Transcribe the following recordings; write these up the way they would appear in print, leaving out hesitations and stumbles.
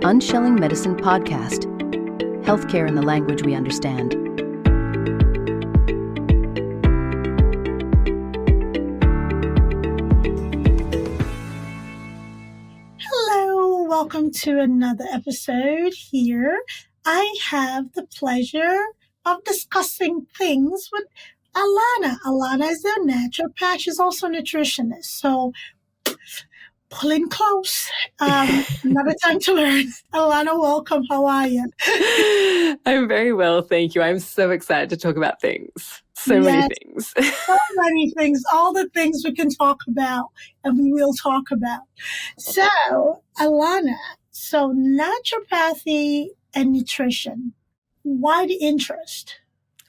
Unshelling Medicine Podcast. Healthcare in the language we understand. Hello, welcome to another episode here. I have the pleasure of discussing things with Alana. Alana is a naturopath. She's also a nutritionist. So pull in close. Another time to learn. Alana, welcome. How are you? I'm very well, thank you. I'm so excited to talk about things. Many things. So many things. All the things we can talk about and we will talk about. So, Alana, naturopathy and nutrition. Why the interest?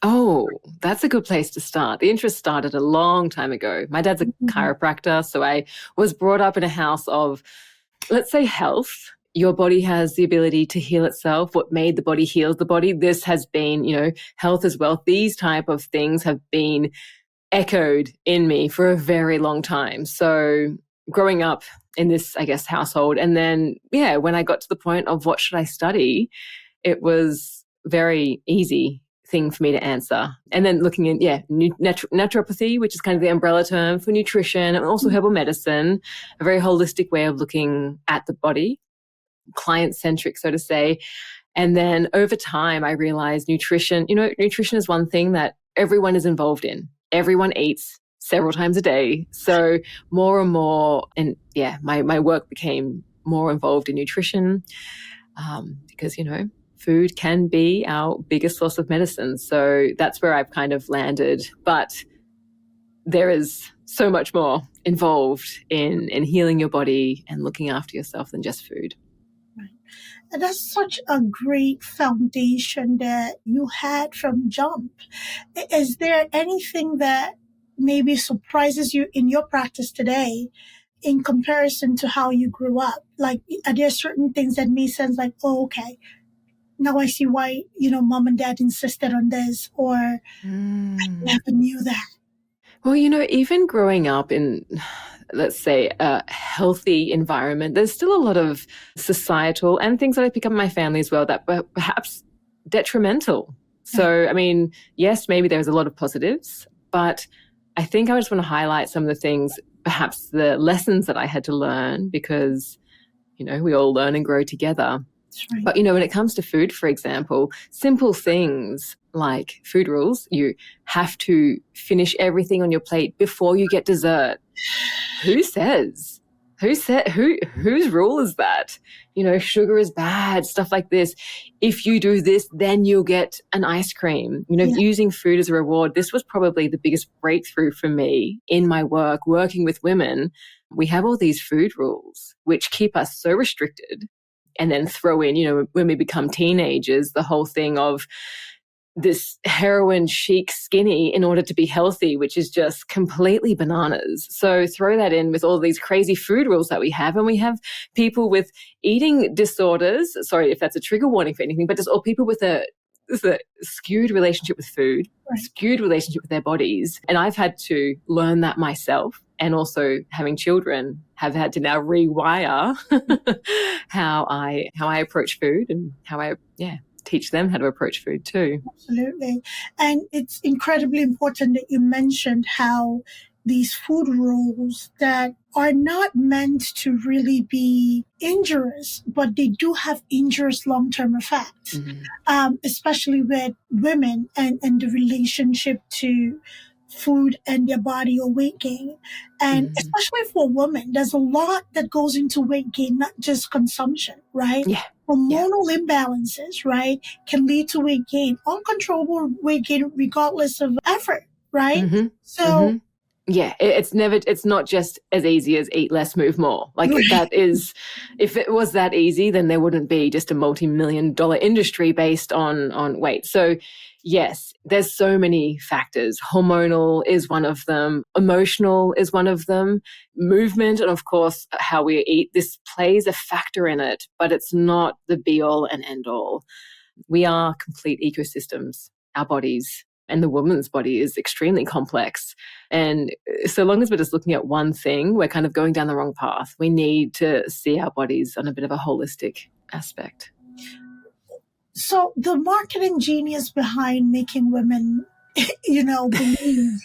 Oh, that's a good place to start. The interest started a long time ago. My dad's a chiropractor, so I was brought up in a house of, let's say, health. Your body has the ability to heal itself. What made the body heals the body. This has been, health as well. These type of things have been echoed in me for a very long time. So growing up in this, household, and then, when I got to the point of what should I study, it was very easy thing for me to answer. And then looking in, naturopathy, which is kind of the umbrella term for nutrition, and also herbal medicine, a very holistic way of looking at the body, client-centric, so to say. And then over time, I realized nutrition is one thing that everyone is involved in. Everyone eats several times a day. So more and more, and my work became more involved in nutrition because, food can be our biggest source of medicine. So that's where I've kind of landed. But there is so much more involved in healing your body and looking after yourself than just food. Right. And that's such a great foundation that you had from jump. Is there anything that maybe surprises you in your practice today in comparison to how you grew up? Like, are there certain things that make sense, like, oh, okay, now I see why, mom and dad insisted on this, or I never knew that. Well, even growing up in, let's say, a healthy environment, there's still a lot of societal and things that I pick up in my family as well that were perhaps detrimental. So, yes, maybe there's a lot of positives, but I think I just want to highlight some of the things, perhaps the lessons that I had to learn because, we all learn and grow together. Right. But, when it comes to food, for example, simple things like food rules, you have to finish everything on your plate before you get dessert. Whose rule is that? Sugar is bad, stuff like this. If you do this, then you'll get an ice cream. Using food as a reward. This was probably the biggest breakthrough for me in my work, working with women. We have all these food rules which keep us so restricted. And then throw in, when we become teenagers, the whole thing of this heroin chic skinny in order to be healthy, which is just completely bananas. So throw that in with all these crazy food rules that we have. And we have people with eating disorders. Sorry if that's a trigger warning for anything, but just all people with a skewed relationship with food, skewed relationship with their bodies. And I've had to learn that myself. And also having children have had to now rewire how I approach food and how I teach them how to approach food too. Absolutely. And it's incredibly important that you mentioned how these food rules that are not meant to really be injurious, but they do have injurious long-term effects, especially with women and the relationship to food and their body or weight gain. And especially for women, there's a lot that goes into weight gain, not just consumption, right? Yeah. Hormonal imbalances, right, can lead to weight gain, uncontrollable weight gain regardless of effort, right? So it's not just as easy as eat less, move more. Like that is, if it was that easy, then there wouldn't be just a multi-million-dollar industry based on weight. So yes, there's so many factors. Hormonal is one of them. Emotional is one of them. Movement, and of course, how we eat, this plays a factor in it, but it's not the be-all and end-all. We are complete ecosystems, our bodies. And the woman's body is extremely complex. And so long as we're just looking at one thing, we're kind of going down the wrong path. We need to see our bodies on a bit of a holistic aspect? So the marketing genius behind making women, believe.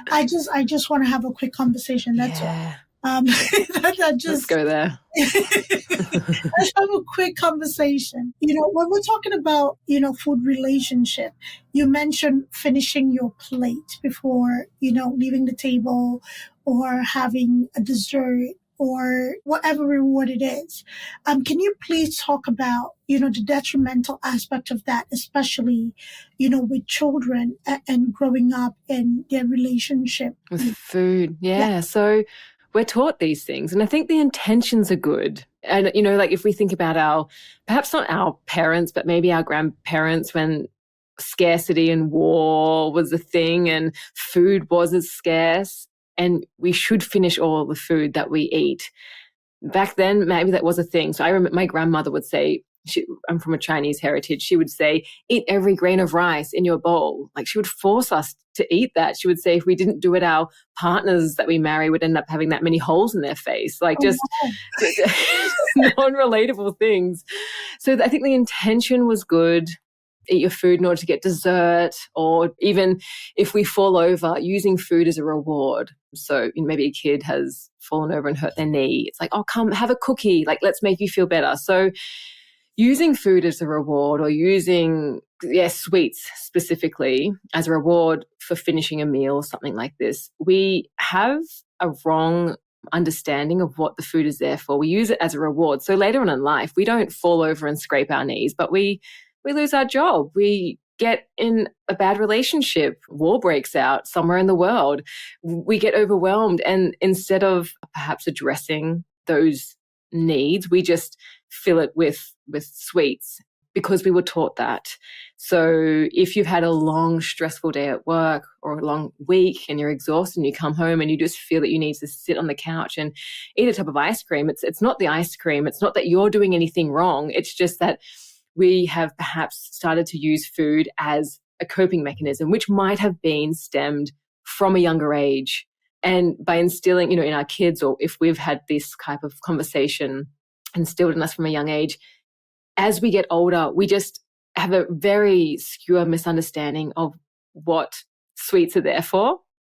I just want to have a quick conversation. That's all. Yeah. Let's go there. Let's have a quick conversation. When we're talking about, food relationship, you mentioned finishing your plate before, leaving the table or having a dessert or whatever reward it is. Can you please talk about, the detrimental aspect of that, especially, with children and growing up in their relationship with food? Yeah. So we're taught these things, and I think the intentions are good. And, like if we think about perhaps not our parents, but maybe our grandparents, when scarcity and war was a thing and food was as scarce, and we should finish all the food that we eat. Back then, maybe that was a thing. So I remember my grandmother would say, I'm from a Chinese heritage, she would say, eat every grain of rice in your bowl. Like she would force us to eat that. She would say if we didn't do it, our partners that we marry would end up having that many holes in their face. Like just non-relatable things. So I think the intention was good. Eat your food in order to get dessert, or even if we fall over, using food as a reward. So maybe a kid has fallen over and hurt their knee. It's like, oh, come have a cookie. Like, let's make you feel better. So using food as a reward, or using, sweets specifically as a reward for finishing a meal or something like this, we have a wrong understanding of what the food is there for. We use it as a reward. So later on in life, we don't fall over and scrape our knees, but we lose our job. We get in a bad relationship. War breaks out somewhere in the world. We get overwhelmed. And instead of perhaps addressing those needs, we just fill it with sweets because we were taught that. So if you've had a long, stressful day at work or a long week and you're exhausted and you come home and you just feel that you need to sit on the couch and eat a tub of ice cream, it's not the ice cream. It's not that you're doing anything wrong. It's just that we have perhaps started to use food as a coping mechanism, which might have been stemmed from a younger age. And by instilling, in our kids, or if we've had this type of conversation instilled in us from a young age, as we get older, we just have a very skew misunderstanding of what sweets are there for.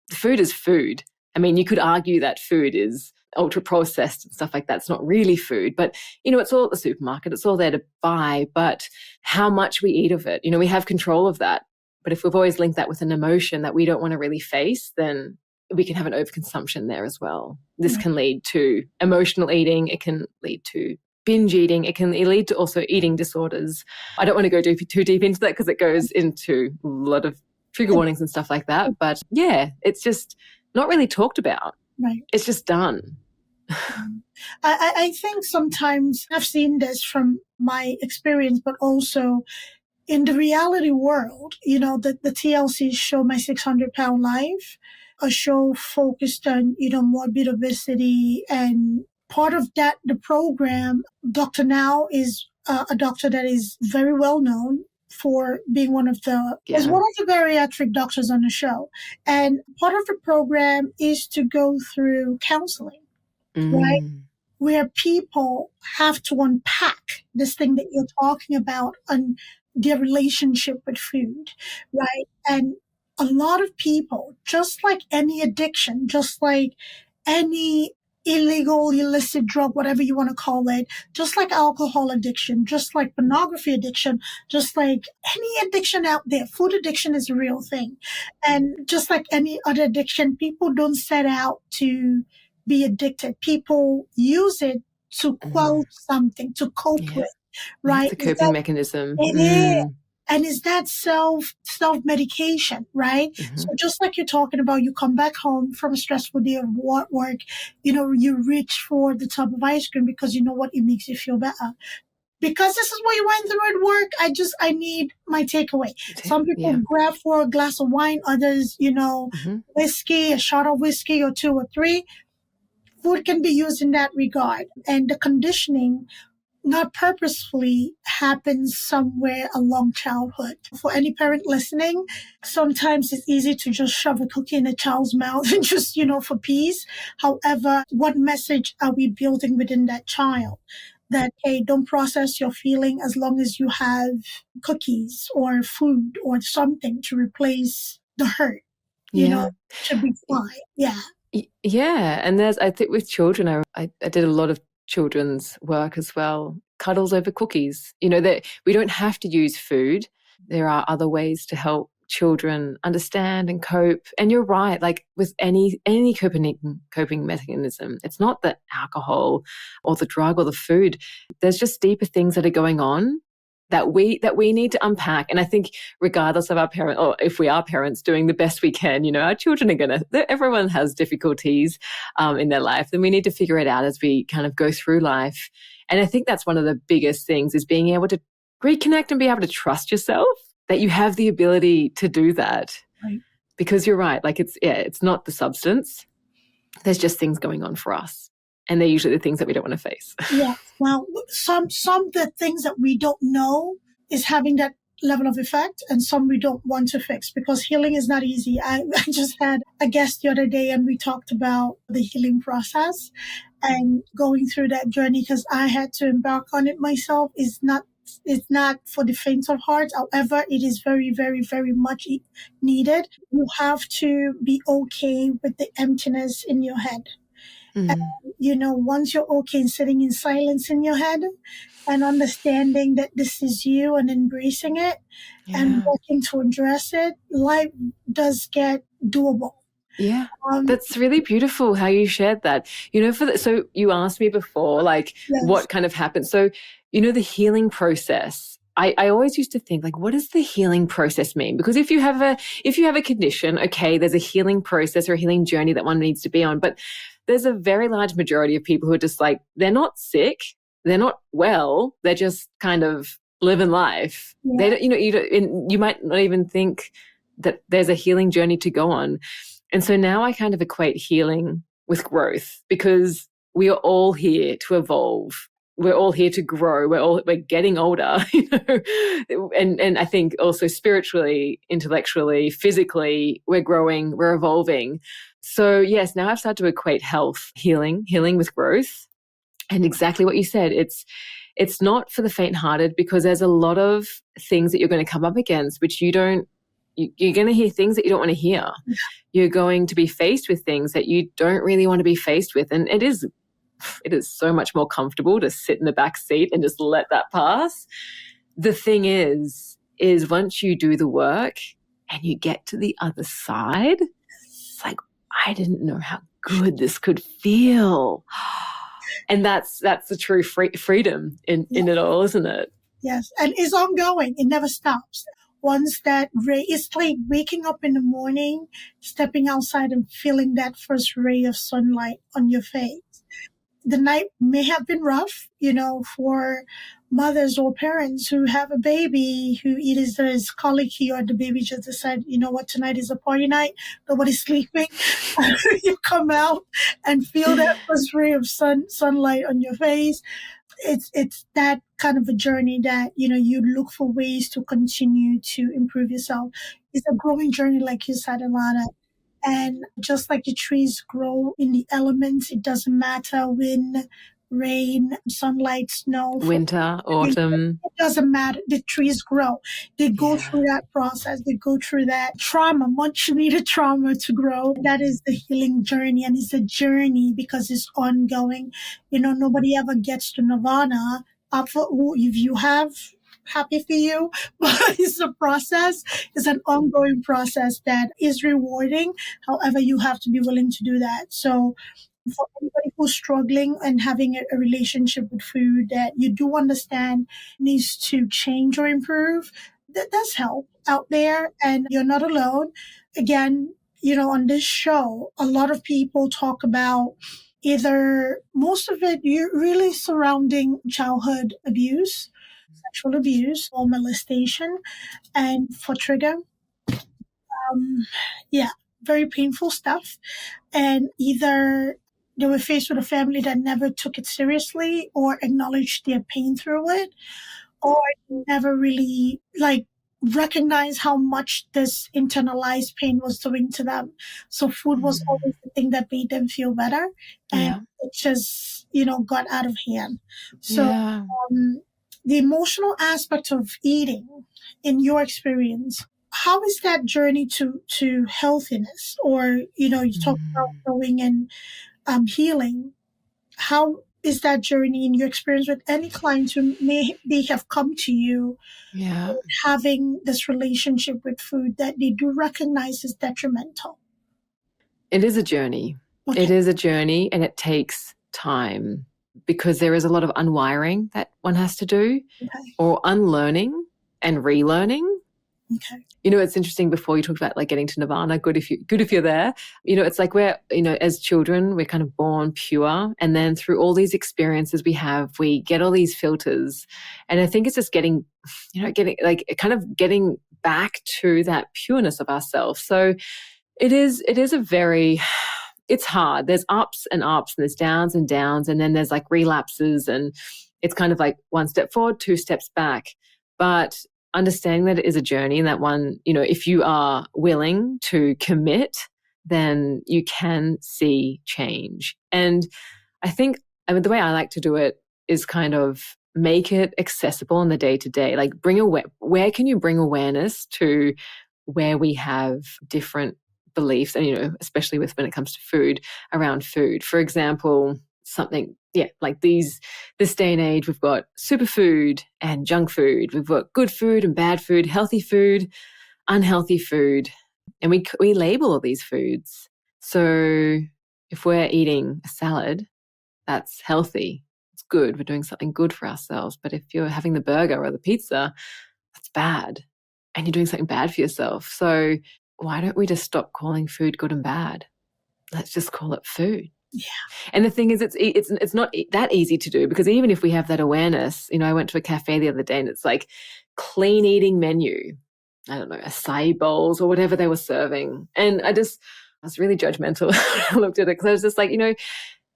Food is food. I mean, you could argue that food is ultra processed and stuff like that. It's not really food, but it's all at the supermarket. It's all there to buy, but how much we eat of it, we have control of that. But if we've always linked that with an emotion that we don't want to really face, then we can have an overconsumption there as well. This can lead to emotional eating. It can lead to binge eating. It can lead to also eating disorders. I don't want to go too deep into that because it goes into a lot of trigger warnings and stuff like that. But yeah, it's just not really talked about. Right. It's just done. I think sometimes I've seen this from my experience, but also in the reality world, the TLC show My 600-Pound Life, a show focused on, morbid obesity. And part of that, the program, Dr. Now is a doctor that is very well known for being one of the bariatric doctors on the show. And part of the program is to go through counseling, right? Where people have to unpack this thing that you're talking about on their relationship with food, right? And a lot of people, just like any addiction, just like any illegal, illicit drug, whatever you want to call it, just like alcohol addiction, just like pornography addiction, just like any addiction out there, food addiction is a real thing. And just like any other addiction, people don't set out to be addicted. People use it to quell something, to cope with, right? It's a coping mechanism. It is. And is that self-medication, right? So just like you're talking about, you come back home from a stressful day of work, you reach for the tub of ice cream because you know what? It makes you feel better. Because this is what you went through at work, I need my takeaway. Some people grab for a glass of wine, others, whiskey, a shot of whiskey or 2 or 3. Food can be used in that regard. And the conditioning, not purposefully, happens somewhere along childhood. For any parent listening, sometimes it's easy to just shove a cookie in a child's mouth and just, for peace. However, what message are we building within that child? that, hey, don't process your feeling as long as you have cookies or food or something to replace the hurt, Yeah. should be fine. Yeah. Yeah. And I think with children, I did a lot of children's work as well. Cuddles over cookies. That we don't have to use food. There are other ways to help children understand and cope. And you're right, like with any coping mechanism, it's not the alcohol or the drug or the food. There's just deeper things that are going on that we need to unpack. And I think regardless of our parent, or if we are parents doing the best we can, our children are everyone has difficulties in their life, and we need to figure it out as we kind of go through life. And I think that's one of the biggest things, is being able to reconnect and be able to trust yourself, that you have the ability to do that. Right. Because you're right, like it's not the substance. There's just things going on for us. And they're usually the things that we don't want to face. Yeah. Well, some of the things that we don't know is having that level of effect, and some we don't want to fix, because healing is not easy. I just had a guest the other day, and we talked about the healing process and going through that journey, because I had to embark on it myself. It's not for the faint of heart. However, it is very, very, very much needed. You have to be okay with the emptiness in your head. And, once you're okay sitting in silence in your head and understanding that this is you and embracing it and working to address it, life does get doable. Yeah, that's really beautiful how you shared that. So you asked me before, like, Yes. what kind of happened? So, the healing process. I always used to think, like, what does the healing process mean? Because if you have a condition, okay, there's a healing process or a healing journey that one needs to be on. But there's a very large majority of people who are just like, they're not sick, they're not well, they're just kind of living life. Yeah. They don't, you might not even think that there's a healing journey to go on. And so now I kind of equate healing with growth, because we are all here to evolve. We're all here to grow. We're getting older, and I think also spiritually, intellectually, physically, we're growing, we're evolving. So yes, now I've started to equate healing with growth. And exactly what you said, it's not for the faint-hearted, because there's a lot of things that you're going to come up against, which you're going to hear things that you don't want to hear. You're going to be faced with things that you don't really want to be faced with. And it is so much more comfortable to sit in the back seat and just let that pass. The thing is once you do the work and you get to the other side, it's like, I didn't know how good this could feel. And that's the true freedom in it all, isn't it? Yes. And it's ongoing. It never stops. Once that ray, it's like waking up in the morning, stepping outside and feeling that first ray of sunlight on your face. The night may have been rough, for mothers or parents who have a baby who either is colicky or the baby just decided, tonight is a party night, nobody's sleeping. You come out and feel that first ray of sunlight on your face. It's that kind of a journey that, you look for ways to continue to improve yourself. It's a growing journey, like you said, Alana. And just like the trees grow in the elements, it doesn't matter when, rain, sunlight, snow, winter, autumn. It doesn't matter. The trees grow. They go through that process. They go through that trauma, much needed trauma to grow. That is the healing journey. And it's a journey because it's ongoing. Nobody ever gets to nirvana. If you have, happy for you, but it's a process. It's an ongoing process that is rewarding. However, you have to be willing to do that. So for anybody who's struggling and having a relationship with food that you do understand needs to change or improve, there's help out there and you're not alone. Again, on this show, a lot of people talk about either, most of it, you're really surrounding childhood abuse, sexual abuse, or molestation, and for trigger, very painful stuff. And either they were faced with a family that never took it seriously or acknowledged their pain through it, or never really recognize how much this internalized pain was doing to them. So food was always the thing that made them feel better. And it just got out of hand. So Yeah. the emotional aspect of eating, in your experience, how is that journey to healthiness? Or, you talk about going and healing. How is that journey in your experience with any clients who they have come to you Yeah. having this relationship with food that they do recognize is detrimental? It is a journey. Okay. It is a journey, and it takes time because there is a lot of unwiring that one has to do, Okay. or unlearning and relearning. Okay. It's interesting. Before you talked about like getting to nirvana, good if you're there. It's like we're, as children, we're kind of born pure, and then through all these experiences we get all these filters, and I think it's just getting back to that pureness of ourselves. So it is it's hard. There's ups and ups, and there's downs and downs, and then there's like relapses, and it's kind of like one step forward, two steps back. But understanding that it is a journey, and that one, if you are willing to commit, then you can see change. And I think, the way I like to do it is kind of make it accessible in the day to day. Like where can you bring awareness to where we have different beliefs, and especially when it comes to food, around food. For example, something, like this day and age, we've got superfood and junk food. We've got good food and bad food, healthy food, unhealthy food, and we label all these foods. So if we're eating a salad, that's healthy, it's good, we're doing something good for ourselves. But if you're having the burger or the pizza, that's bad, and you're doing something bad for yourself. So why don't we just stop calling food good and bad? Let's just call it food. Yeah. And the thing is, it's not that easy to do, because even if we have that awareness, I went to a cafe the other day and it's like clean eating menu. I don't know, acai bowls or whatever they were serving. And I was really judgmental when I looked at it, because I was just like,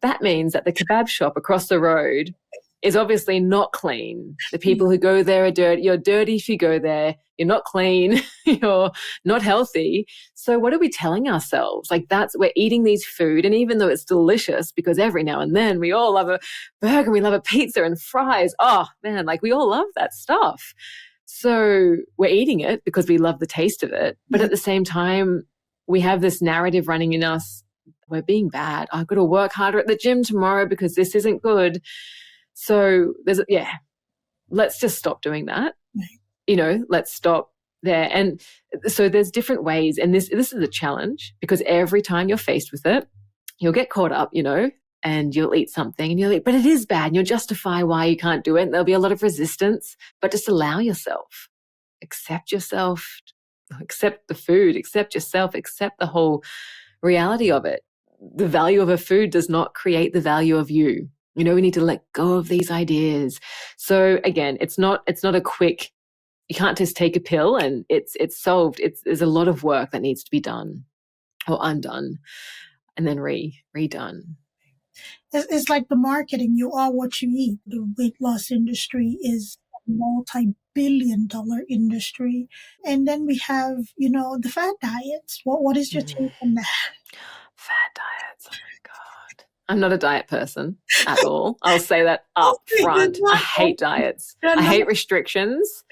that means that the kebab shop across the road is obviously not clean. The people who go there are dirty. You're dirty if you go there. You're not clean. You're not healthy. So what are we telling ourselves? Like, we're eating these food, and even though it's delicious, because every now and then we all love a burger, we love a pizza and fries. Oh man, like we all love that stuff. So we're eating it because we love the taste of it. But at the same time, we have this narrative running in us. We're being bad. I've got to work harder at the gym tomorrow because this isn't good. So let's just stop doing that. Let's stop there. And so there's different ways. And this is a challenge, because every time you're faced with it, you'll get caught up, and you'll eat something and you'll eat, but it is bad. And you'll justify why you can't do it. And there'll be a lot of resistance, but just allow yourself, accept the food, accept yourself, accept the whole reality of it. The value of a food does not create the value of you. We need to let go of these ideas. So again, it's not a quick, you can't just take a pill and it's solved. There's a lot of work that needs to be done or undone and then redone. It's like the marketing. You are what you eat. The weight loss industry is a multi-billion-dollar industry. And then we have, the fat diets. What is your take on that? Fat diets. Oh my God. I'm not a diet person at all. I'll say that up front. I hate diets. I hate restrictions.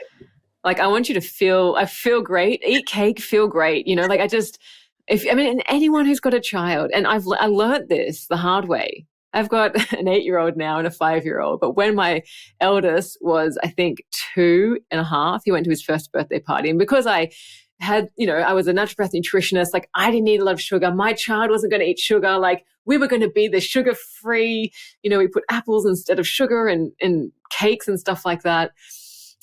Like, I want you to I feel great. Eat cake, feel great. And anyone who's got a child, and I learned this the hard way. I've got an 8-year-old now and a 5-year-old. But when my eldest was, I think, 2.5, he went to his first birthday party. And because I was a naturopath nutritionist, like I didn't eat a lot of sugar. My child wasn't going to eat sugar. Like, we were going to be the sugar-free, we put apples instead of sugar and cakes and stuff like that.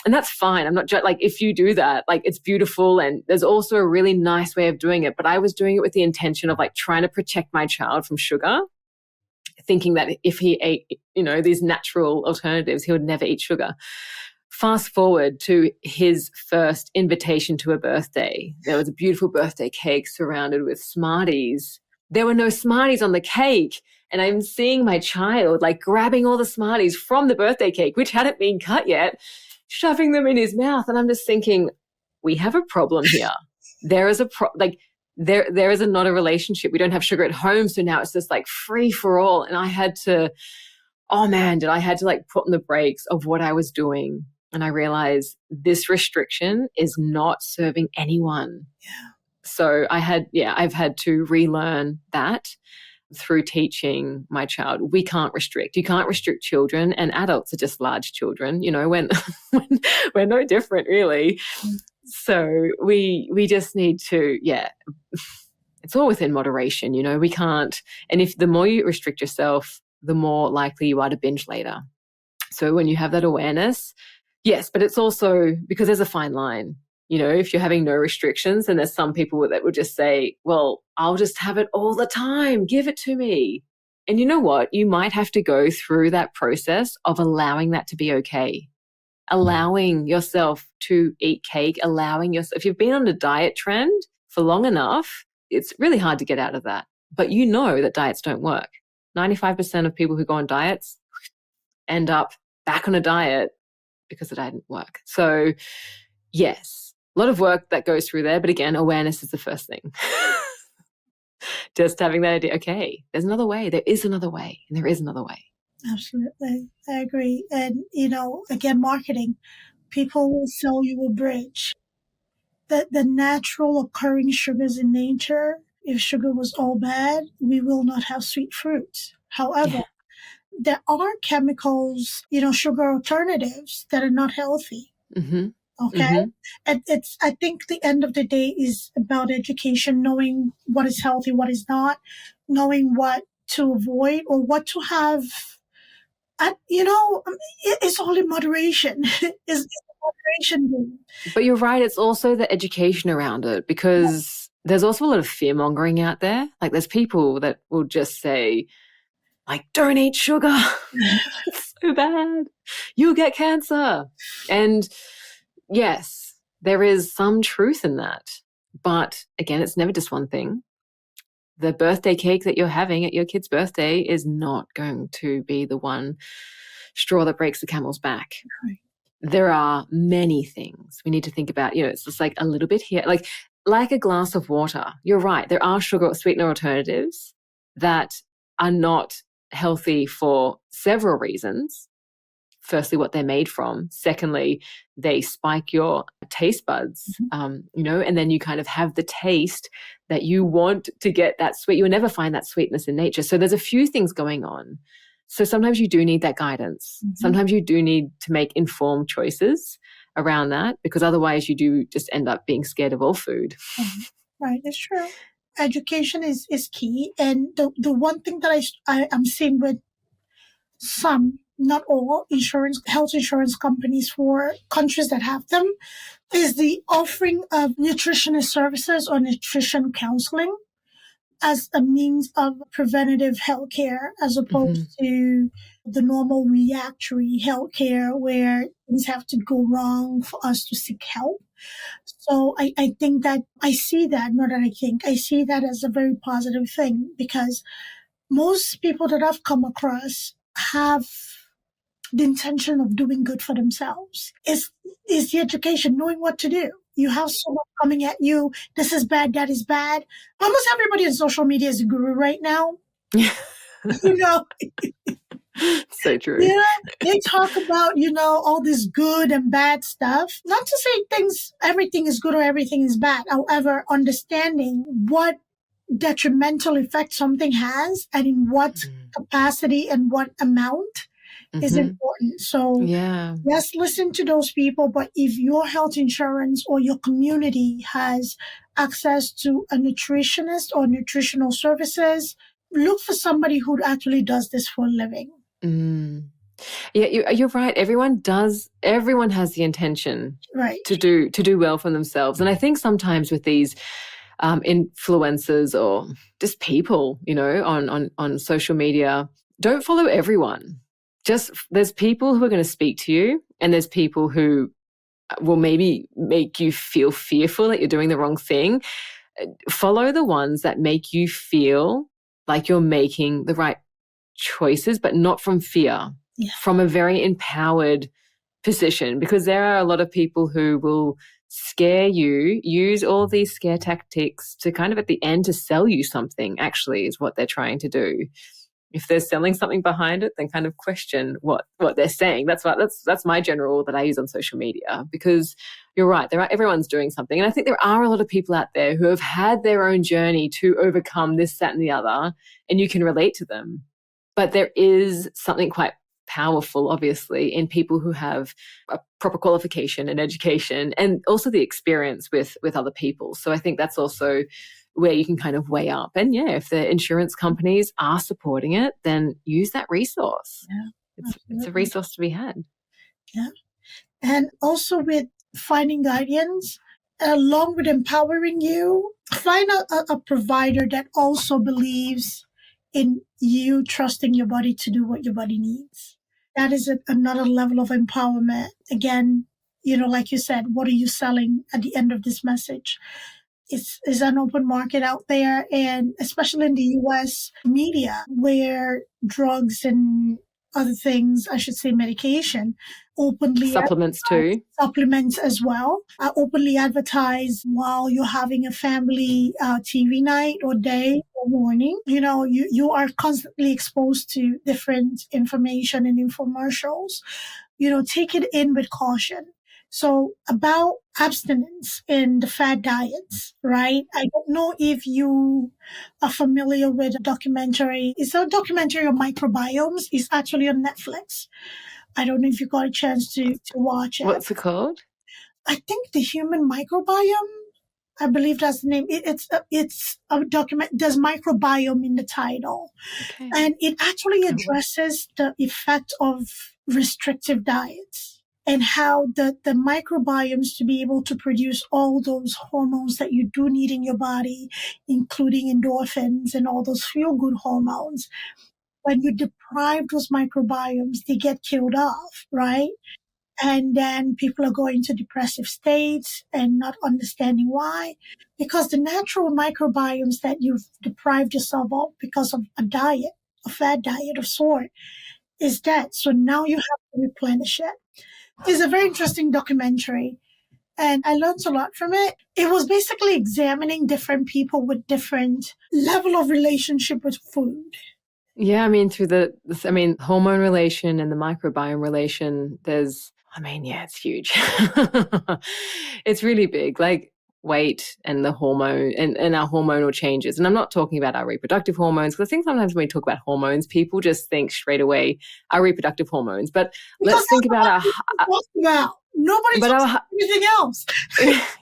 And that's fine. I'm not like, if you do that, like, it's beautiful. And there's also a really nice way of doing it. But I was doing it with the intention of like trying to protect my child from sugar, thinking that if he ate, these natural alternatives, he would never eat sugar. Fast forward to his first invitation to a birthday. There was a beautiful birthday cake surrounded with Smarties. There were no Smarties on the cake. And I'm seeing my child like grabbing all the Smarties from the birthday cake, which hadn't been cut yet, shoving them in his mouth. And I'm just thinking, we have a problem here. There is there is not a relationship. We don't have sugar at home. So now it's just like free for all. And I had to oh man, did I had to like put on the brakes of what I was doing. And I realized this restriction is not serving anyone. Yeah. So I've had to relearn that through teaching my child. We can't restrict. You can't restrict children, and adults are just large children, when we're no different really. So we just need to, it's all within moderation, we can't. And if the more you restrict yourself, the more likely you are to binge later. So when you have that awareness, yes, but it's also because there's a fine line. If you're having no restrictions, and there's some people that would just say, well, I'll just have it all the time. Give it to me. And you know what? You might have to go through that process of allowing that to be okay. Allowing yourself to eat cake, if you've been on a diet trend for long enough, it's really hard to get out of that. But you know that diets don't work. 95% of people who go on diets end up back on a diet because the diet didn't work. So yes, a lot of work that goes through there. But again, awareness is the first thing. Just having that idea, okay, there's another way. There is another way. And there is another way. Absolutely. I agree. And, again, marketing, people will sell you a bridge. The natural occurring sugars in nature, if sugar was all bad, we will not have sweet fruits. However, there are chemicals, sugar alternatives that are not healthy. Mm-hmm. Okay. Mm-hmm. And I think the end of the day is about education, knowing what is healthy, what is not, knowing what to avoid or what to have. It's all in moderation. It's moderation game. But you're right. It's also the education around it, because there's also a lot of fear mongering out there. Like there's people that will just say, like, don't eat sugar. It's so bad. You'll get cancer. And yes, there is some truth in that. But again, it's never just one thing. The birthday cake that you're having at your kid's birthday is not going to be the one straw that breaks the camel's back. Right. There are many things we need to think about. It's just like a little bit here, like a glass of water. You're right. There are sugar or sweetener alternatives that are not healthy for several reasons. Firstly, what they're made from. Secondly, they spike your taste buds, and then you kind of have the taste that you want to get that sweet. You'll never find that sweetness in nature. So there's a few things going on. So sometimes you do need that guidance. Mm-hmm. Sometimes you do need to make informed choices around that, because otherwise you do just end up being scared of all food. Mm-hmm. Right, it's true. Education is key. And the one thing that I'm seeing with some, not all, health insurance companies for countries that have them, is the offering of nutritionist services or nutrition counseling as a means of preventative healthcare, as opposed to the normal reactory healthcare where things have to go wrong for us to seek help. So I think that I see that as a very positive thing, because most people that I've come across have the intention of doing good for themselves. Is the education, knowing what to do. You have someone coming at you, this is bad, that is bad. Almost everybody on social media is a guru right now. So true. They talk about, all this good and bad stuff. Not to say everything is good or everything is bad. However, understanding what detrimental effect something has and in what capacity and what amount is important. So yes, listen to those people. But if your health insurance or your community has access to a nutritionist or nutritional services, look for somebody who actually does this for a living. Yeah, you're right. Everyone has the intention to do well for themselves. And I think sometimes with these influencers or just people, on social media, don't follow everyone. Just there's people who are going to speak to you, and there's people who will maybe make you feel fearful that you're doing the wrong thing. Follow the ones that make you feel like you're making the right choices, but not from fear, from a very empowered position, because there are a lot of people who will scare you, use all these scare tactics to kind of at the end to sell you something, actually, is what they're trying to do. If they're selling something behind it, then kind of question what they're saying. That's my general rule that I use on social media, because you're right, everyone's doing something. And I think there are a lot of people out there who have had their own journey to overcome this, that, and the other, and you can relate to them. But there is something quite powerful, obviously, in people who have a proper qualification and education, and also the experience with other people. So I think that's also where you can kind of weigh up. And yeah, if the insurance companies are supporting it, then use that resource. Yeah, it's a resource to be had. Yeah. And also with finding guidance, along with empowering you, find a provider that also believes in you trusting your body to do what your body needs. That is another level of empowerment. Again, like you said, what are you selling at the end of this message? It's an open market out there, and especially in the US media, where drugs and other things, I should say medication, openly supplements too. Supplements as well, are openly advertised while you're having a family TV night or day or morning. You are constantly exposed to different information and infomercials. Take it in with caution. So about abstinence in the fad diets, right? I don't know if you are familiar with a documentary. It's a documentary on microbiomes. It's actually on Netflix. I don't know if you got a chance to watch it. What's it called? I think the human microbiome. I believe that's the name. It's a document. There's microbiome in the title. Okay. And it actually addresses the effect of restrictive diets and how the microbiomes to be able to produce all those hormones that you do need in your body, including endorphins and all those feel-good hormones. When you deprive those microbiomes, they get killed off, right? And then people are going to depressive states and not understanding why. Because the natural microbiomes that you've deprived yourself of because of a diet, a fad diet of sort, is dead. So now you have to replenish it. It's a very interesting documentary, and I learned a lot from it. It was basically examining different people with different level of relationship with food. Yeah, I mean, through hormone relation and the microbiome relation, it's huge. It's really big, like weight and the hormone and our hormonal changes. And I'm not talking about our reproductive hormones, because I think sometimes when we talk about hormones, people just think straight away our reproductive hormones. But let's think about Nobody talks about anything else.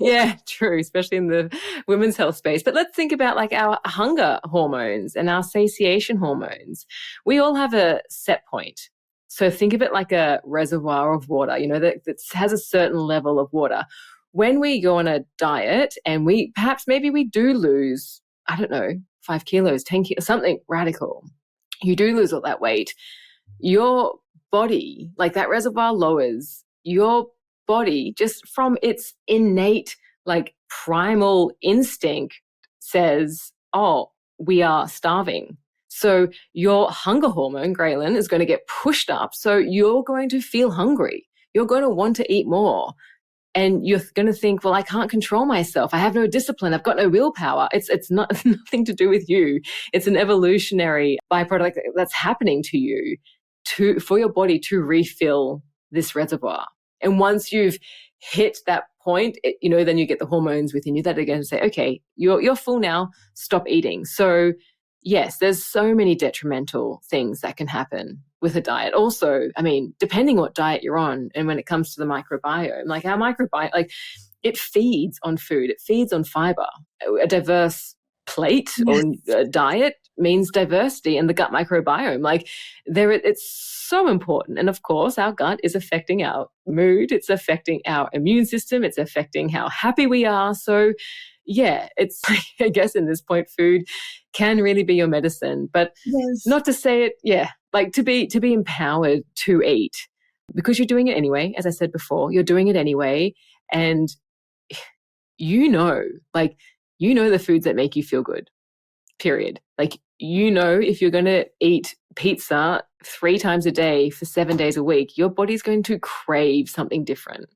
Yeah, true, especially in the women's health space. But let's think about like our hunger hormones and our satiation hormones. We all have a set point. So think of it like a reservoir of water, that has a certain level of water. When we go on a diet and maybe we do lose, 5 kilos, 10 kilos, something radical, you do lose all that weight, your body, like that reservoir lowers, your body just from its innate, like primal instinct says, oh, we are starving. So your hunger hormone, ghrelin, is going to get pushed up. So you're going to feel hungry. You're going to want to eat more. And you're going to think, well, I can't control myself. I have no discipline. I've got no willpower. It's not nothing to do with you. It's an evolutionary byproduct that's happening to you for your body to refill this reservoir. And once you've hit that point, then you get the hormones within you that are going to say, okay, you're full now, stop eating. So yes, there's so many detrimental things that can happen with a diet. Also, depending what diet you're on, and when it comes to the microbiome, like our microbiome, like it feeds on food, it feeds on fiber. A diverse plate or diet means diversity in the gut microbiome. Like it's so important. And of course, our gut is affecting our mood, it's affecting our immune system, it's affecting how happy we are. So yeah, it's I guess in this point, food can really be your medicine. But not to say it, like to be empowered to eat, because you're doing it anyway. As I said before, you're doing it anyway. And the foods that make you feel good, period. Like, if you're going to eat pizza 3 times a day for 7 days a week, your body's going to crave something different.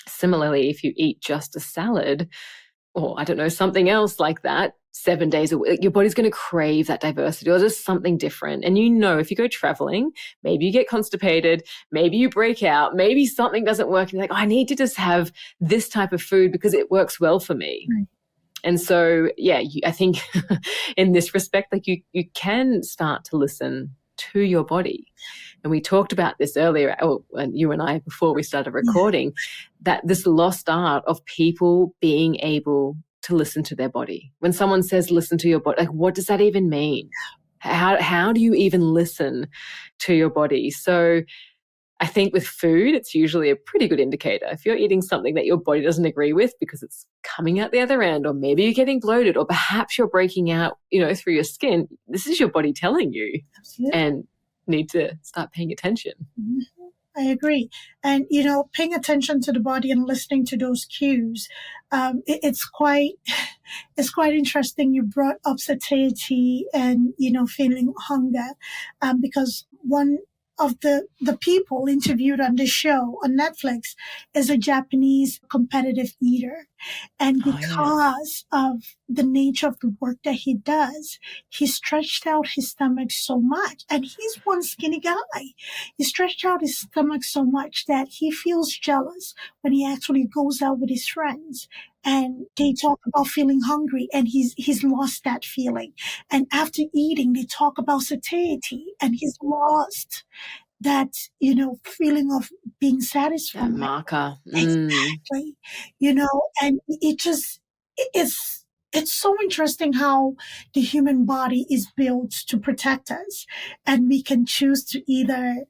Similarly, if you eat just a salad, or I don't know, something else like that 7 days a week, your body's going to crave that diversity or just something different. And if you go traveling, maybe you get constipated, maybe you break out, maybe something doesn't work. And you're like, I need to just have this type of food because it works well for me. Right. And so, I think in this respect, like you can start to listen to your body. And we talked about this earlier, and you and I, before we started recording, that this lost art of people being able to listen to their body. When someone says, listen to your body, like, what does that even mean? How do you even listen to your body? So I think with food, it's usually a pretty good indicator. If you're eating something that your body doesn't agree with because it's coming out the other end, or maybe you're getting bloated, or perhaps you're breaking out, through your skin, this is your body telling you. Absolutely. And need to start paying attention. Mm-hmm. I agree. And, paying attention to the body and listening to those cues, it's quite interesting. You brought up satiety and, feeling hunger, because one of the people interviewed on this show on Netflix is a Japanese competitive eater. And because of the nature of the work that he does, he stretched out his stomach so much. And he's one skinny guy. He stretched out his stomach so much that he feels jealous when he actually goes out with his friends. And they talk about feeling hungry, and he's lost that feeling. And after eating, they talk about satiety, and he's lost that, feeling of being satisfied. That marker. Exactly. And it's so interesting how the human body is built to protect us. And we can choose to either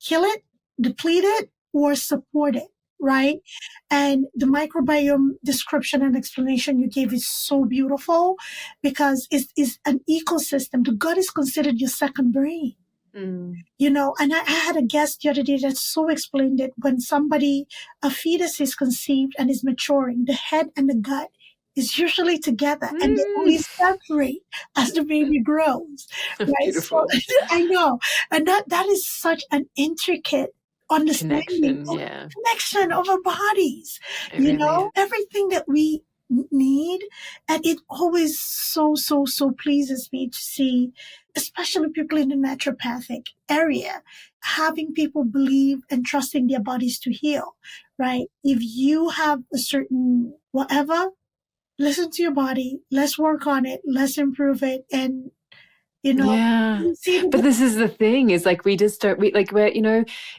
kill it, deplete it, or support it. Right. And the microbiome description and explanation you gave is so beautiful, because it's an ecosystem. The gut is considered your second brain. And I had a guest the other day that so explained it. When a fetus is conceived and is maturing, the head and the gut is usually together, and they only separate as the baby grows. Right? Beautiful. So, I know. And that is such an intricate understanding connection of our bodies. Everything that we need. And it always so pleases me to see, especially people in the naturopathic area, having people believe and trusting their bodies to heal, right? If you have a certain whatever, listen to your body, let's work on it, let's improve it. And but this is the thing, is like, we're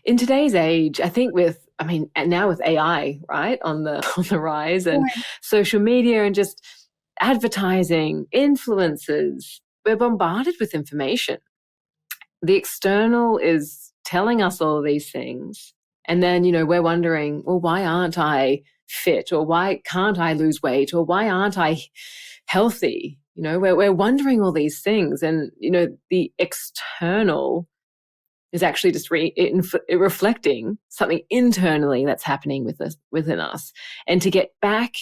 in today's age, I think and now with AI, right, on the rise, and social media and just advertising, influencers, we're bombarded with information. The external is telling us all of these things. And then, we're wondering, well, why aren't I fit? Or why can't I lose weight? Or why aren't I healthy? We're wondering all these things. And, the external is actually just reflecting something internally that's happening within us. And to get back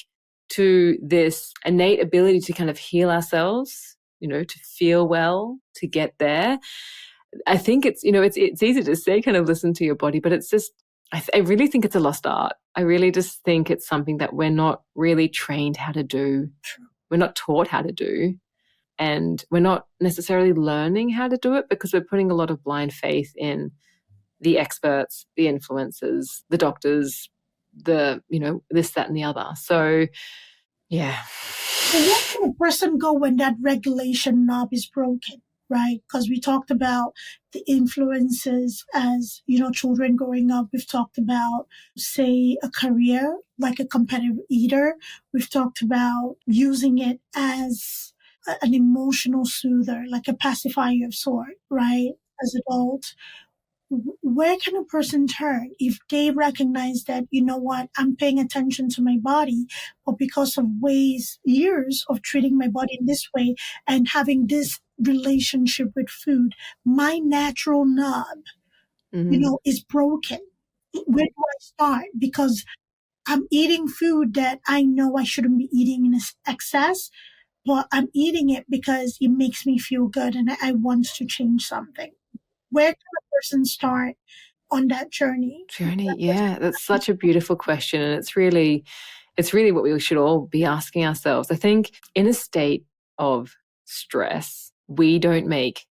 to this innate ability to kind of heal ourselves, to feel well, to get there. I think it's easy to say, kind of listen to your body, but it's just, I really think it's a lost art. I really just think it's something that we're not really trained how to do. We're not taught how to do. And we're not necessarily learning how to do it because we're putting a lot of blind faith in the experts, the influencers, the doctors, this, that, and the other. So, yeah. So where can a person go when that regulation knob is broken, right? Because we talked about the influences as, children growing up. We've talked about, say, a career, like a competitive eater. We've talked about using it as an emotional soother, like a pacifier of sort, right? As adults. Where can a person turn if they recognize that, I'm paying attention to my body, but because of years of treating my body in this way and having this relationship with food, my natural knob, is broken. Where do I start? Because I'm eating food that I know I shouldn't be eating in excess, but I'm eating it because it makes me feel good and I want to change something. Where can a person start on that journey? Yeah, that's such a beautiful question. And it's really, it's really what we should all be asking ourselves. I think in a state of stress, we don't make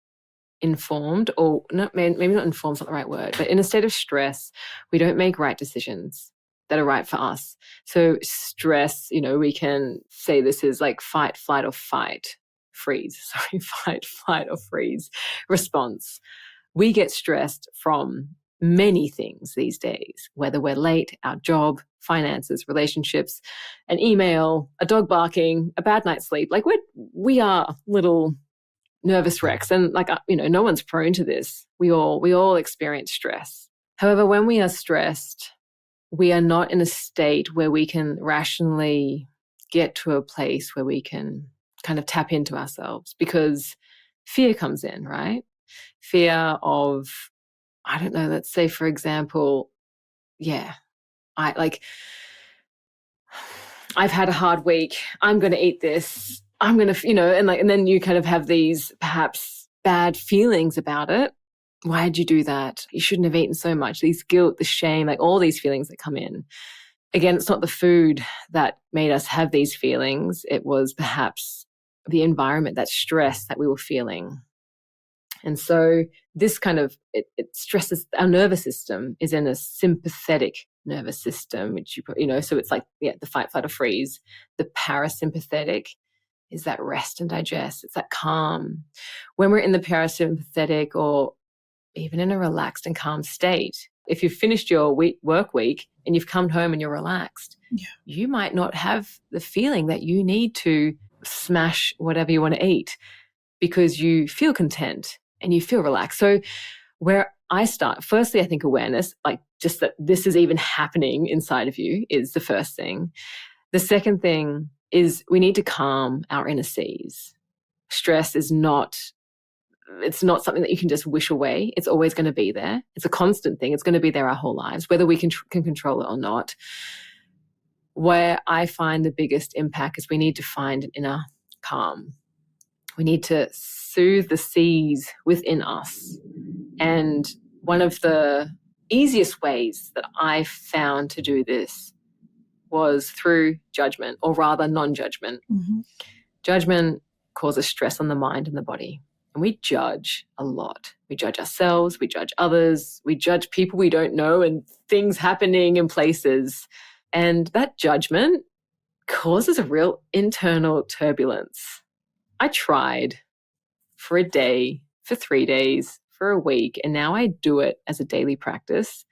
informed, or not, maybe not informed is not the right word, but in a state of stress, we don't make right decisions that are right for us. So stress, we can say this is like fight, flight, or freeze response. We get stressed from many things these days, whether we're late, our job, finances, relationships, an email, a dog barking, a bad night's sleep. Like we are little nervous wrecks, and no one's prone to this. We all experience stress. However, when we are stressed, we are not in a state where we can rationally get to a place where we can kind of tap into ourselves, because fear comes in, right? Fear of, I don't know, let's say, for example, I've had a hard week. I'm going to eat this. I'm going to, and then you kind of have these perhaps bad feelings about it. Why did you do that? You shouldn't have eaten so much. These guilt, the shame, like all these feelings that come in. Again, it's not the food that made us have these feelings. It was perhaps the environment, that stress that we were feeling. And so this kind of, it stresses, our nervous system is in a sympathetic nervous system, which so it's like, the fight, flight, or freeze. The parasympathetic is that rest and digest. It's that calm. When we're in the parasympathetic, or even in a relaxed and calm state, if you've finished your work week and you've come home and you're relaxed, you might not have the feeling that you need to smash whatever you want to eat, because you feel content and you feel relaxed. So where I start, firstly, I think awareness, like just that this is even happening inside of you, is the first thing. The second thing is we need to calm our inner seas. Stress is not something that you can just wish away. It's always going to be there. It's a constant thing. It's going to be there our whole lives, whether we can control it or not. Where I find the biggest impact is we need to find an inner calm. We need to soothe the seas within us. And one of the easiest ways that I found to do this was through judgment, or rather non-judgment. Mm-hmm. Judgment causes stress on the mind and the body. And we judge a lot. We judge ourselves, we judge others, we judge people we don't know and things happening in places. And that judgment causes a real internal turbulence. I tried for a day, for 3 days, for a week, and now I do it as a daily practice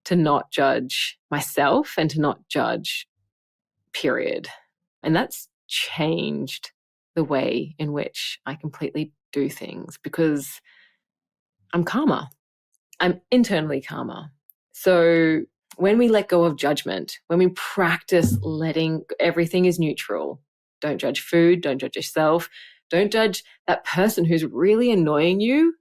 to not judge myself and to not judge, period. And that's changed the way in which I completely do things, because I'm calmer. I'm internally calmer. So when we let go of judgment, when we practice letting everything is neutral, don't judge food, don't judge yourself, don't judge that person who's really annoying you.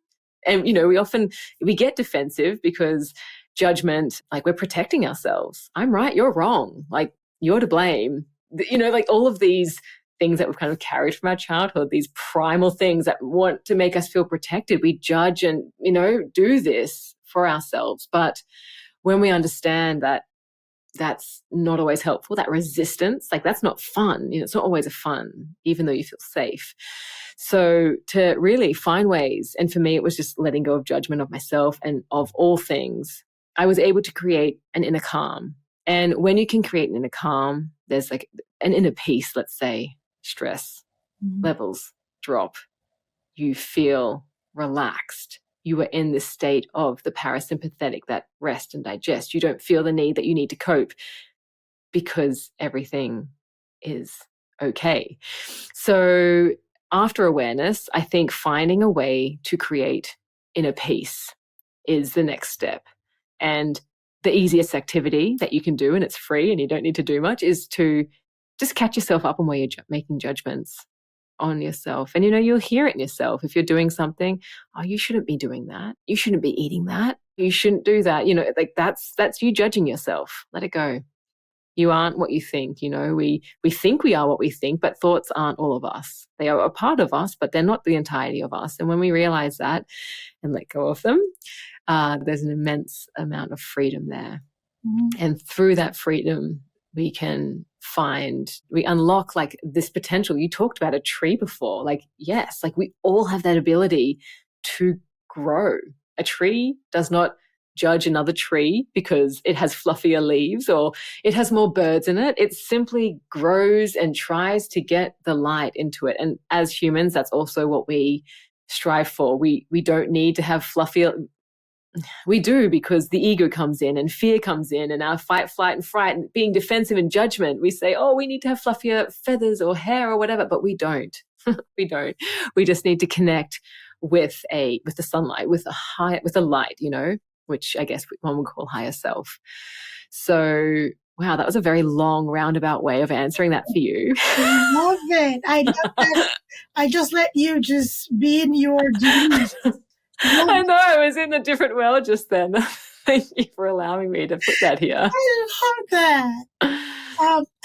And, we get defensive because judgment, like we're protecting ourselves. I'm right, you're wrong. Like you're to blame. Like all of these things that we've kind of carried from our childhood, these primal things that want to make us feel protected. We judge and, do this for ourselves. But when we understand that that's not always helpful, that resistance, like that's not fun. It's not always a fun, even though you feel safe. So to really find ways, and for me, it was just letting go of judgment of myself and of all things. I was able to create an inner calm. And when you can create an inner calm, there's like an inner peace, let's say, stress levels drop. You feel relaxed. You are in this state of the parasympathetic, that rest and digest. You don't feel the need that you need to cope, because everything is okay. So after awareness, I think finding a way to create inner peace is the next step. And the easiest activity that you can do, and it's free and you don't need to do much, is to just catch yourself up on where you're making judgments on yourself. And, you'll hear it in yourself. If you're doing something, oh, you shouldn't be doing that. You shouldn't be eating that. You shouldn't do that. Like that's you judging yourself. Let it go. You aren't what you think. We think we are what we think, but thoughts aren't all of us. They are a part of us, but they're not the entirety of us. And when we realize that and let go of them, there's an immense amount of freedom there. And through that freedom, we can we unlock like this potential. You talked about a tree before. Like, yes, like we all have that ability to grow. A tree does not judge another tree because it has fluffier leaves or it has more birds in it. It simply grows and tries to get the light into it. And as humans, that's also what we strive for. We don't need to have fluffier. We do, because the ego comes in and fear comes in and our fight, flight, and fright and being defensive and judgment. We say, oh, we need to have fluffier feathers or hair or whatever, but we don't. We don't. We just need to connect with the sunlight, with a light, which I guess one would call higher self. So, wow, that was a very long roundabout way of answering that for you. I love it. I love that. I just let you just be in your genius. I know, I was in a different world just then. Thank you for allowing me to put that here. I love that.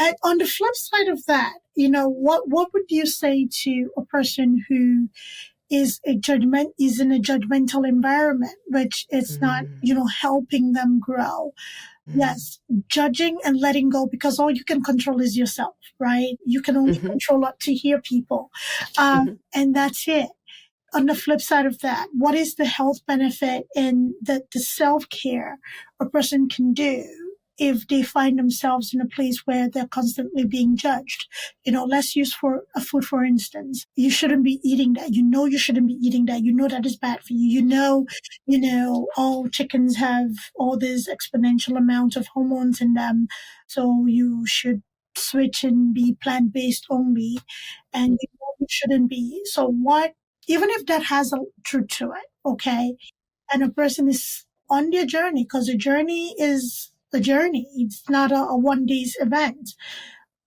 And on the flip side of that, what would you say to a person who is in a judgmental environment, which is not, helping them grow? Yes, judging and letting go, because all you can control is yourself, right? You can only control up to hear people. And that's it. On the flip side of that, what is the health benefit and the self-care a person can do if they find themselves in a place where they're constantly being judged? Let's use for a food, for instance. You shouldn't be eating that. You shouldn't be eating that. That is bad for you. All chickens have all this exponential amount of hormones in them. So you should switch and be plant-based only. And you shouldn't be. So what? Even if that has a truth to it, okay, and a person is on their journey, because a journey is a journey. It's not a one-day's event.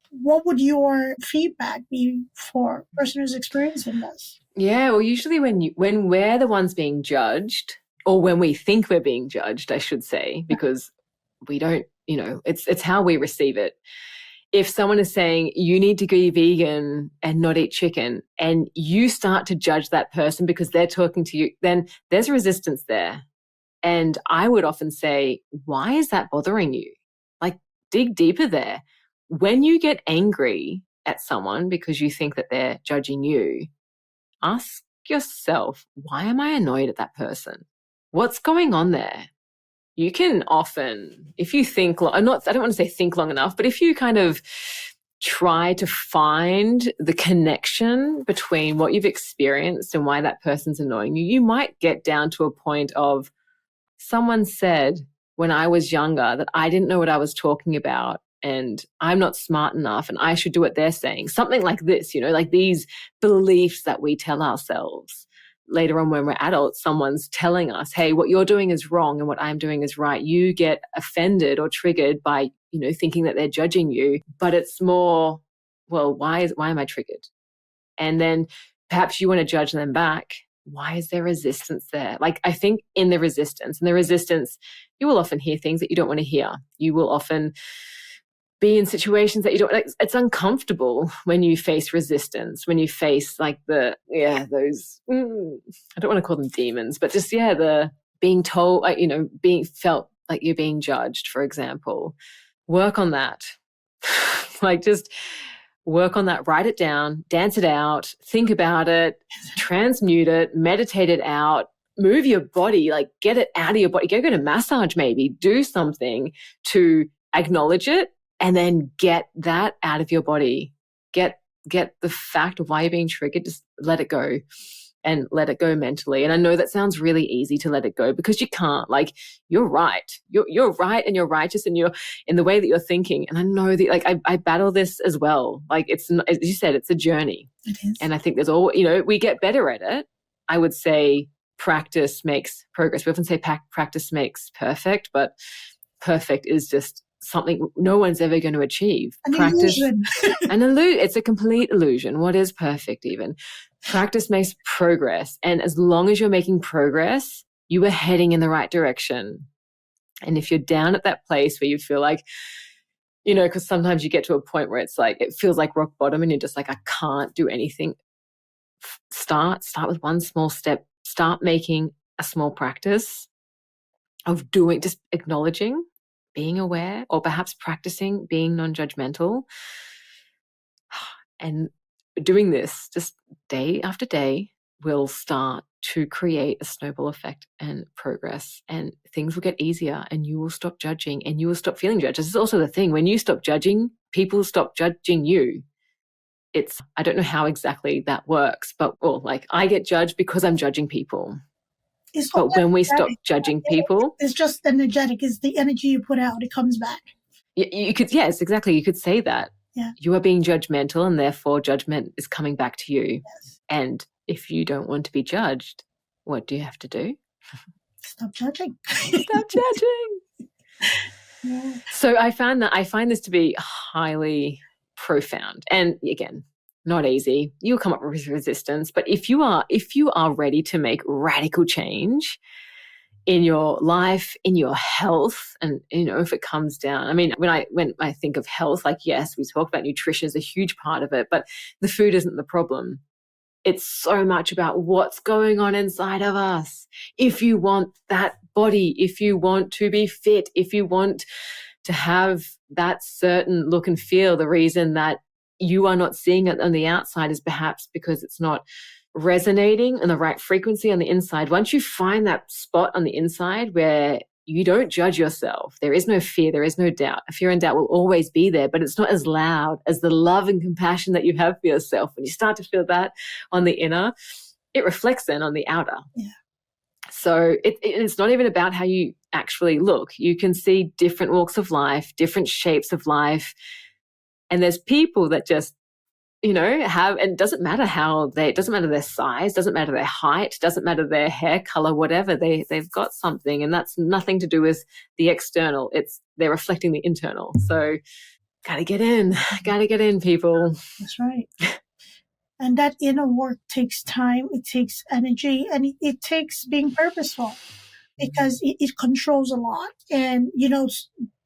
What would your feedback be for a person who's experiencing this? Yeah, well, usually when we're the ones being judged, or when we think we're being judged, I should say, because we don't, it's how we receive it. If someone is saying you need to be vegan and not eat chicken, and you start to judge that person because they're talking to you, then there's resistance there. And I would often say, why is that bothering you? Like, dig deeper there. When you get angry at someone because you think that they're judging you, ask yourself, why am I annoyed at that person? What's going on there? You can often, if you think, I don't want to say think long enough, but if you kind of try to find the connection between what you've experienced and why that person's annoying you, you might get down to a point of, someone said when I was younger that I didn't know what I was talking about and I'm not smart enough and I should do what they're saying. Something like this, like these beliefs that we tell ourselves. Later on when we're adults, someone's telling us, hey, what you're doing is wrong and what I'm doing is right. You get offended or triggered by, thinking that they're judging you, but it's more, well, why am I triggered? And then perhaps you want to judge them back. Why is there resistance there? Like, I think in the resistance, you will often hear things that you don't want to hear. You will often be in situations that you don't like. It's uncomfortable when you face resistance, when you face like those, I don't want to call them demons, but just, the being told, being felt like you're being judged, for example. Work on that. Just work on that, write it down, dance it out, think about it, transmute it, meditate it out, move your body, get it out of your body, go get a massage maybe, do something to acknowledge it. And then get that out of your body. Get the fact of why you're being triggered. Just let it go and let it go mentally. And I know that sounds really easy to let it go because you can't. You're right. You're right and you're righteous and you're in the way that you're thinking. And I know that I battle this as well. It's, as you said, it's a journey. It is. And I think there's we get better at it. I would say practice makes progress. We often say practice makes perfect, but perfect is just something no one's ever going to achieve. Illusion. It's a complete illusion. What is perfect even? Practice makes progress. And as long as you're making progress, you are heading in the right direction. And if you're down at that place where you feel like, because sometimes you get to a point where it's it feels like rock bottom and you're just I can't do anything. Start with one small step. Start making a small practice of just acknowledging being aware, or perhaps practicing being non-judgmental, and doing this just day after day will start to create a snowball effect and progress, and things will get easier, and you will stop judging and you will stop feeling judged. This is also the thing. When you stop judging, people stop judging you. I don't know how exactly that works, but like I get judged because I'm judging people. But when we stop judging people, it's just energetic. It's the energy you put out. It comes back. You could, yes, exactly. You could say that. Yeah. You are being judgmental, and therefore judgment is coming back to you. Yes. And if you don't want to be judged, what do you have to do? Stop judging. Stop judging. Yeah. So I find this to be highly profound, and again, not easy. You'll come up with resistance, but if you are ready to make radical change in your life, in your health, and if it comes down, I mean, when I think of health, like, yes, we talk about nutrition is a huge part of it, but the food isn't the problem. It's so much about what's going on inside of us. If you want that body, if you want to be fit, if you want to have that certain look and feel, the reason that you are not seeing it on the outside is perhaps because it's not resonating in the right frequency on the inside. Once you find that spot on the inside where you don't judge yourself, there is no fear, there is no doubt. Fear and doubt will always be there, but it's not as loud as the love and compassion that you have for yourself. When you start to feel that on the inner, it reflects then on the outer. Yeah. So it's not even about how you actually look. You can see different walks of life, different shapes of life. And there's people that just, have, and it doesn't matter it doesn't matter their size, doesn't matter their height, doesn't matter their hair color, whatever, they've got something, and that's nothing to do with the external. They're reflecting the internal. So gotta get in, people. That's right. And that inner work takes time, it takes energy, and it takes being purposeful, because it controls a lot. And,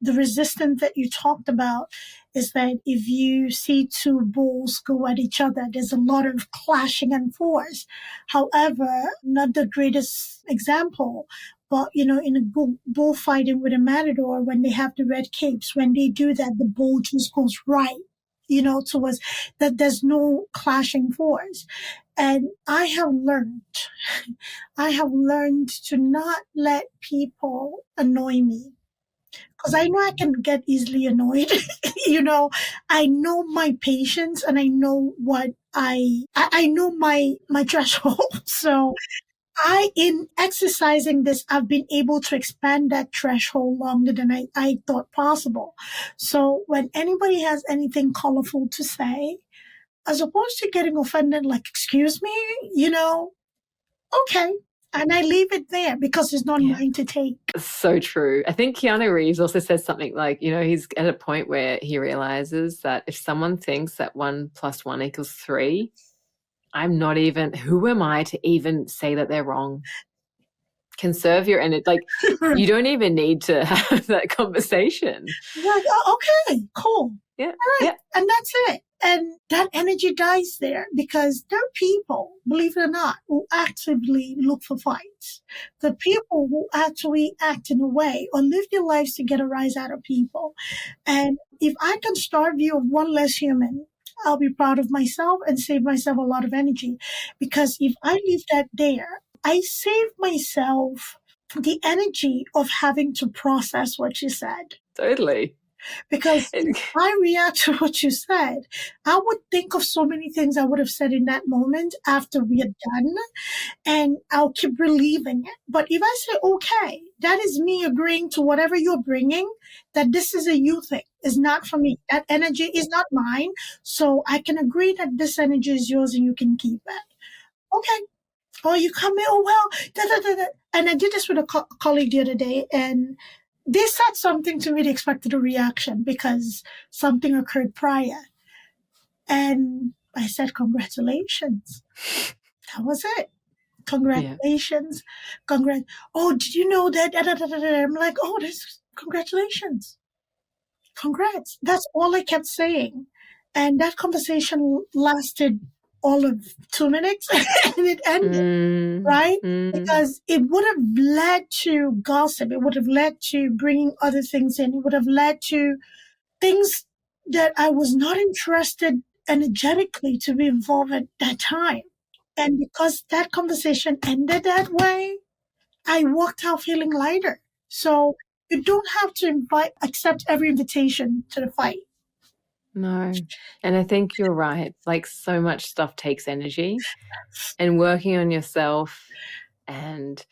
the resistance that you talked about is that if you see two bulls go at each other, there's a lot of clashing and force. However, not the greatest example, but, in a bullfighting with a matador, when they have the red capes, when they do that, the bull just goes right, towards that. There's no clashing force. And I have learned to not let people annoy me, because I know I can get easily annoyed. I know my patience, and I know what I know my threshold. So in exercising this, I've been able to expand that threshold longer than I thought possible. So when anybody has anything colorful to say, as opposed to getting offended, like, excuse me, okay. And I leave it there because it's not mine to take. So true. I think Keanu Reeves also says something like, he's at a point where he realizes that if someone thinks that 1 + 1 = 3, who am I to even say that they're wrong? Conserve your energy. Like, you don't even need to have that conversation. Like, oh, okay, cool. Yeah. All right. Yeah. And that's it. And that energy dies there, because there are people, believe it or not, who actively look for fights. The people who actually act in a way or live their lives to get a rise out of people. And if I can starve you of one less human, I'll be proud of myself and save myself a lot of energy. Because if I leave that there, I save myself the energy of having to process what you said. Totally. Because if I react to what you said, I would think of so many things I would have said in that moment after we are done, and I'll keep relieving it. But if I say, okay, that is me agreeing to whatever you're bringing, that this is a you thing, is not for me. That energy is not mine. So I can agree that this energy is yours and you can keep it. Okay. Oh, you come in, oh, well, da, da, da, da. And I did this with a colleague the other day, and they said something to me. They expected a reaction because something occurred prior. And I said, congratulations. That was it. Congratulations. Yeah. Oh, did you know that? Da, da, da, da, da. I'm like, oh, congratulations. Congrats. That's all I kept saying. And that conversation lasted all of 2 minutes and it ended, right? Because it would have led to gossip. It would have led to bringing other things in. It would have led to things that I was not interested energetically to be involved at that time. And because that conversation ended that way, I walked out feeling lighter. So you don't have to accept every invitation to the fight. No. And I think you're right. Like, so much stuff takes energy, and working on yourself and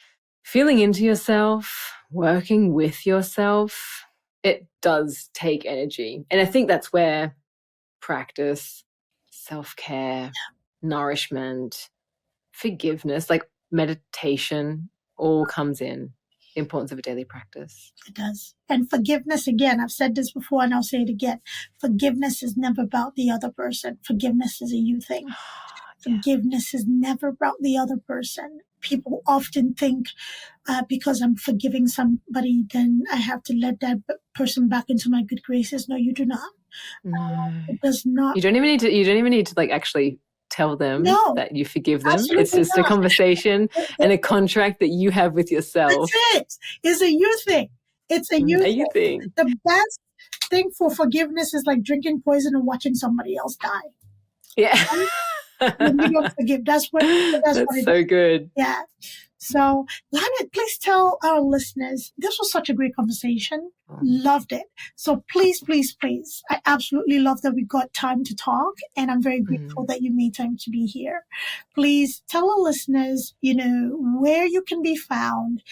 feeling into yourself, working with yourself, it does take energy. And I think that's where practice, self-care, nourishment, forgiveness, like meditation, all comes in. The importance of a daily practice. It does. And forgiveness, again, I've said this before and I'll say it again. Forgiveness is never about the other person. Forgiveness is a you thing. Forgiveness is never about the other person. People often think because I'm forgiving somebody, then I have to let that person back into my good graces. No, you do not. No. It does not. You don't even need to like actually tell them that you forgive them. It's just not. A conversation and a contract that you have with yourself. That's it. It's a you thing. It's a you thing. The best thing for forgiveness is like drinking poison and watching somebody else die. Yeah. When you don't forgive, that's what so good. Yeah. So, Lana, please tell our listeners, this was such a great conversation. Loved it. So please, please, please, I absolutely love that we got time to talk, and I'm very grateful that you made time to be here. Please tell our listeners, where you can be found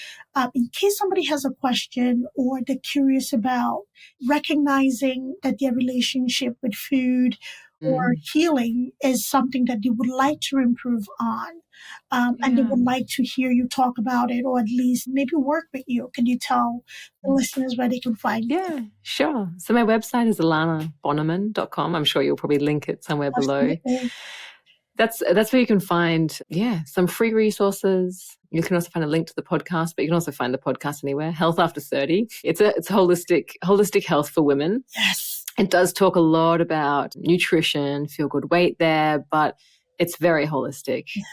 in case somebody has a question or they're curious about recognizing that their relationship with food or healing is something that they would like to improve on. And they would like to hear you talk about it, or at least maybe work with you. Can you tell the listeners where they can find you? Yeah, sure. So my website is alanabonnemann.com. I'm sure you'll probably link it somewhere below. That's where you can find, some free resources. You can also find a link to the podcast, but you can also find the podcast anywhere. Health After 30. It's holistic health for women. Yes. It does talk a lot about nutrition, feel good weight there, but it's very holistic. Yes.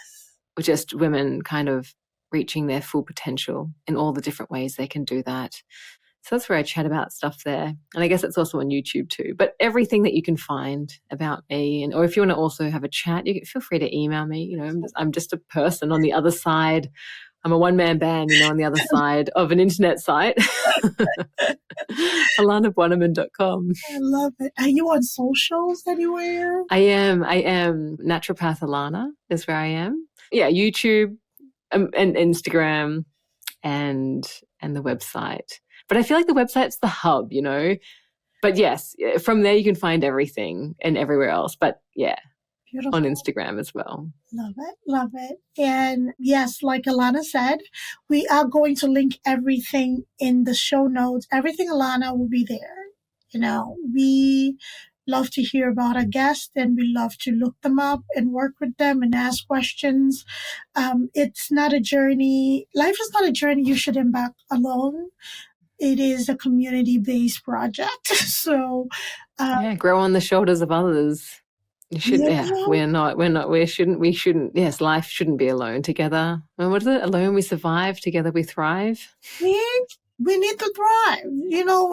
With just women kind of reaching their full potential in all the different ways they can do that. So that's where I chat about stuff there. And I guess it's also on YouTube too. But everything that you can find about me, or if you want to also have a chat, you can feel free to email me. I'm just a person on the other side. I'm a one-man band, on the other side of an internet site. AlanaBonnemann.com. I love it. Are you on socials anywhere? I am. Naturopath Alana is where I am. Yeah, YouTube and Instagram and the website. But I feel like the website's the hub, But yes, from there you can find everything and everywhere else. But yeah. Beautiful. On Instagram as well. Love it. Love it. And yes, like Alana said, we are going to link everything in the show notes. Everything Alana will be there. We love to hear about our guests, and we love to look them up and work with them and ask questions. It's not a journey. Life is not a journey you should embark alone. It is a community-based project. So, grow on the shoulders of others. We shouldn't. Yes, life shouldn't be alone. Together. And what is it? Alone we survive, together we thrive. We need to thrive.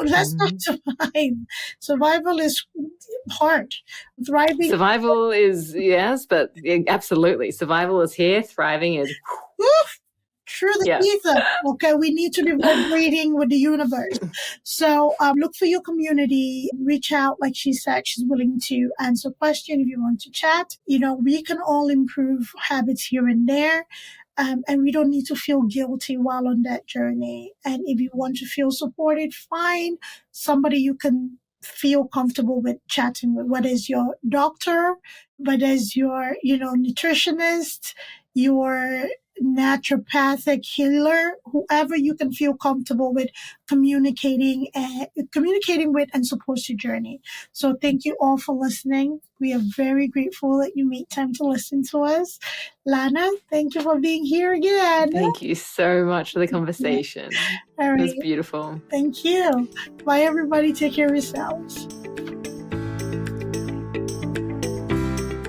Let's not survive. Survival is hard. Thriving. Survival is, yes, but absolutely. Survival is here. Thriving is. Woof. Through the ether. Okay, we need to be vibrating with the universe. So look for your community. Reach out. Like she said, she's willing to answer questions if you want to chat. We can all improve habits here and there. And we don't need to feel guilty while on that journey. And if you want to feel supported, find somebody you can feel comfortable with chatting with, whether it's your doctor, whether it's your, nutritionist, your naturopathic healer, whoever you can feel comfortable with communicating with and support your journey. So thank you all for listening. We are very grateful that you made time to listen to us. Lana, thank you for being here again. Thank you so much for the conversation. All right. It was beautiful. Thank you. Bye, everybody. Take care of yourselves.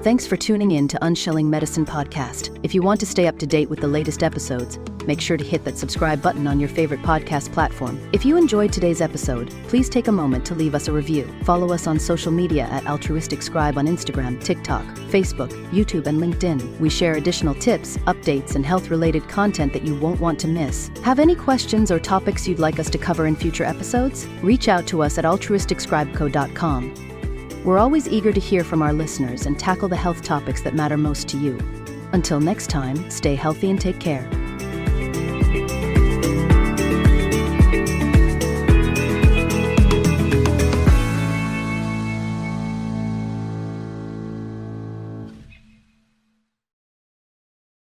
Thanks for tuning in to Unshelling Medicine Podcast. If you want to stay up to date with the latest episodes, make sure to hit that subscribe button on your favorite podcast platform. If you enjoyed today's episode, please take a moment to leave us a review. Follow us on social media at Altruistic Scribe on Instagram, TikTok, Facebook, YouTube, and LinkedIn. We share additional tips, updates, and health-related content that you won't want to miss. Have any questions or topics you'd like us to cover in future episodes? Reach out to us at altruisticscribeco.com. We're always eager to hear from our listeners and tackle the health topics that matter most to you. Until next time, stay healthy and take care.